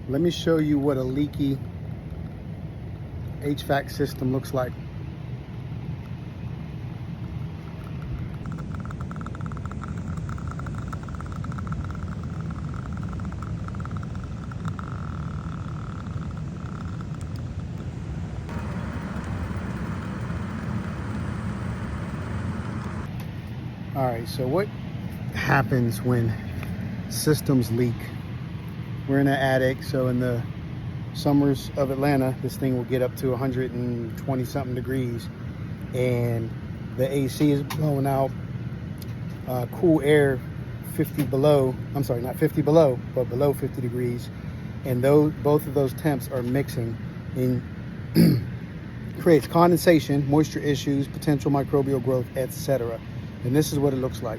Let me show you what a leaky HVAC system looks like. All right, so what happens when systems leak? We're in an attic, so in the summers of Atlanta, this thing will get up to 120 something degrees, and the AC is blowing out cool air 50 below. I'm sorry, not 50 below, but below 50 degrees, and both of those temps are mixing and creates condensation, moisture issues, potential microbial growth, etc. And this is what it looks like.